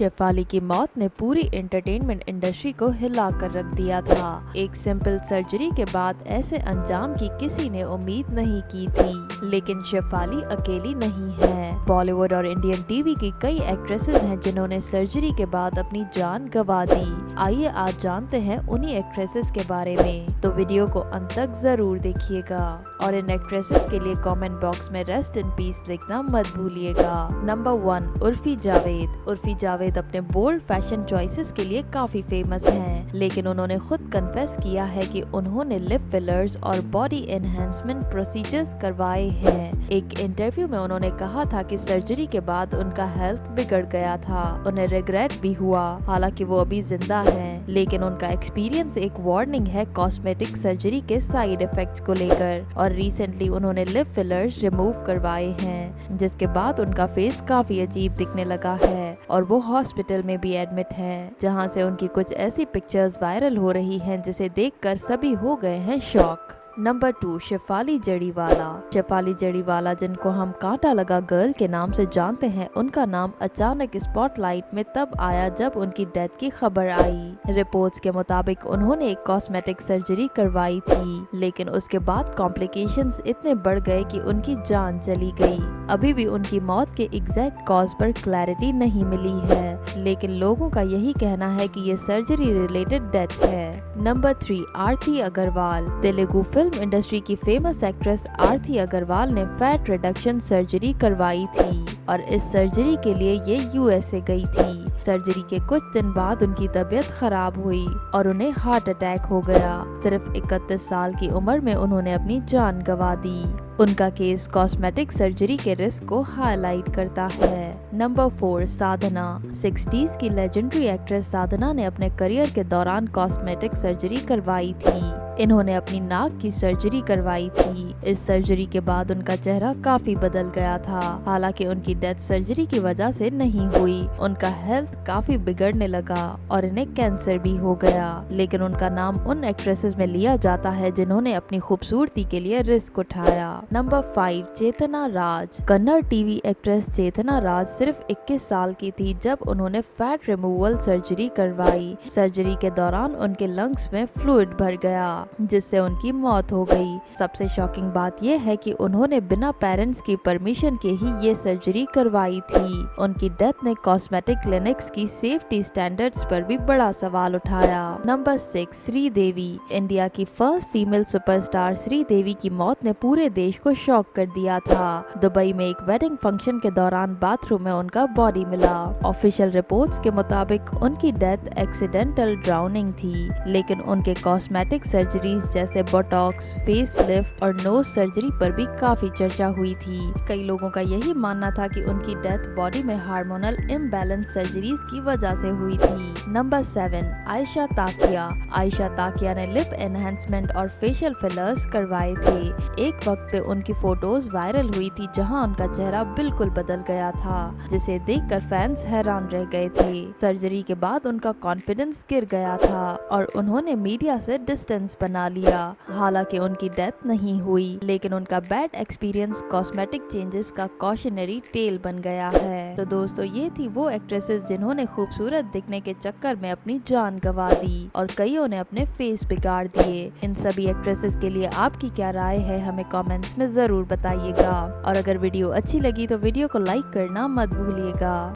शेफाली की मौत ने पूरी एंटरटेनमेंट इंडस्ट्री को हिला कर रख दिया था। एक सिंपल सर्जरी के बाद ऐसे अंजाम की किसी ने उम्मीद नहीं की थी, लेकिन शेफाली अकेली नहीं है। बॉलीवुड और इंडियन टीवी की कई एक्ट्रेसेस हैं जिन्होंने सर्जरी के बाद अपनी जान गंवा दी। आइए आज जानते हैं उन्हीं एक्ट्रेसेस के बारे में, तो वीडियो को अंत तक जरूर देखिएगा और इन एक्ट्रेसेस के लिए कमेंट बॉक्स में रेस्ट इन पीस लिखना मत भूलिएगा। नंबर 1, उर्फी जावेद। उर्फी जावेद अपने बोल्ड फैशन चॉइसेस के लिए काफी फेमस हैं, लेकिन उन्होंने खुद कन्फेस किया है कि उन्होंने लिप फिलर्स और बॉडी एनहेंसमेंट प्रोसीजर्स करवाए हैं। एक इंटरव्यू में उन्होंने कहा था कि सर्जरी के बाद उनका हेल्थ बिगड़ गया था, उन्हें रिग्रेट भी हुआ। हालांकि वो अभी जिंदा हैं, लेकिन उनका एक्सपीरियंस एक वार्निंग है कॉस्मेटिक सर्जरी के साइड इफेक्ट्स को लेकर। और रिसेंटली उन्होंने लिप फिलर्स रिमूव करवाए हैं, जिसके बाद उनका फेस काफी अजीब दिखने लगा है और वो हॉस्पिटल में भी एडमिट हैं, जहां से उनकी कुछ ऐसी पिक्चर्स वायरल हो रही हैं जिसे देखकर सभी हो गए हैं शॉक। नंबर 2, शेफाली जड़ीवाला। शेफाली जड़ीवाला, जिनको हम कांटा लगा गर्ल के नाम से जानते हैं, उनका नाम अचानक स्पॉटलाइट में तब आया जब उनकी डेथ की खबर आई। रिपोर्ट्स के मुताबिक उन्होंने एक कॉस्मेटिक सर्जरी करवाई थी, लेकिन उसके बाद कॉम्प्लिकेशंस इतने बढ़ गए कि उनकी जान चली गई। अभी भी उनकी मौत के एग्जैक्ट कॉज पर क्लैरिटी नहीं मिली है, लेकिन लोगों का यही कहना है कि ये सर्जरी रिलेटेड डेथ है। नंबर 3, आरती अग्रवाल। तेलुगु फिल्म इंडस्ट्री की फेमस एक्ट्रेस आरती अग्रवाल ने फैट रिडक्शन सर्जरी करवाई थी और इस सर्जरी के लिए ये यूएसए गई थी। सर्जरी के कुछ दिन बाद उनकी तबीयत खराब हुई और उन्हें हार्ट अटैक हो गया। सिर्फ 31 साल की उम्र में उन्होंने अपनी जान गंवा दी। उनका केस कॉस्मेटिक सर्जरी के रिस्क को हाईलाइट करता है। नंबर 4, साधना। 60s की लेजेंडरी एक्ट्रेस साधना ने अपने करियर के दौरान कॉस्मेटिक सर्जरी करवाई थी। इन्होंने अपनी नाक की सर्जरी करवाई थी। इस सर्जरी के बाद उनका चेहरा काफी बदल गया था। हालांकि उनकी डेथ सर्जरी की वजह से नहीं हुई, उनका हेल्थ काफी बिगड़ने लगा और इन्हें कैंसर भी हो गया। लेकिन उनका नाम उन एक्ट्रेसेस में लिया जाता है जिन्होंने अपनी खूबसूरती के लिए रिस्क उठाया। नंबर 5, चेतना राज। कन्नड़ टीवी एक्ट्रेस चेतना राज सिर्फ 21 साल की थी जब उन्होंने फैट रिमूवल सर्जरी करवाई। सर्जरी के दौरान उनके लंग्स में फ्लूइड भर गया, जिससे उनकी मौत हो गई। सबसे शॉकिंग बात यह है कि उन्होंने बिना पेरेंट्स की परमिशन के ही ये सर्जरी करवाई थी। उनकी डेथ ने कॉस्मेटिक क्लिनिक्स की सेफ्टी स्टैंडर्ड्स पर भी बड़ा सवाल उठाया। नंबर 6, श्रीदेवी। इंडिया की फर्स्ट फीमेल सुपरस्टार श्रीदेवी की मौत ने पूरे देश को शॉक कर दिया था। दुबई में एक वेडिंग फंक्शन के दौरान बाथरूम में उनका बॉडी मिला। ऑफिशियल रिपोर्ट्स के मुताबिक उनकी डेथ एक्सीडेंटल ड्राउनिंग थी, लेकिन उनके कॉस्मेटिक सर्जरीज जैसे बोटॉक्स, फेस लिफ्ट और नोज सर्जरी पर भी काफी चर्चा हुई थी। कई लोगों का यही मानना था कि उनकी डेथ बॉडी में हार्मोनल इम्बैलेंस सर्जरीज की वजह से हुई थी। नंबर 7, आयशा ताकिया। आयशा ताकिया ने लिप एनहेंसमेंट और फेशियल फिलर्स करवाए थे। एक वक्त पे उनकी फोटोज वायरल हुई थी जहां उनका चेहरा बिल्कुल बदल गया था, जिसे देखकर फैंस हैरान रह गए थे। सर्जरी के बाद उनका कॉन्फिडेंस गिर गया था और उन्होंने मीडिया से डिस्टेंस बना लिया। हालांकि उनकी डेथ नहीं हुई, लेकिन उनका बैड एक्सपीरियंस कॉस्मेटिक चेंजेस का कॉशनरी टेल बन गया है। तो दोस्तों, ये थी वो एक्ट्रेसेस जिन्होंने खूबसूरत दिखने के चक्कर में अपनी जान गंवा दी और कईयों ने अपने फेस बिगाड़ दिए। इन सभी एक्ट्रेसेस के लिए आपकी क्या राय है, हमें कमेंट्स में जरूर बताइएगा। और अगर वीडियो अच्छी लगी तो वीडियो को लाइक करना मत भूलिएगा।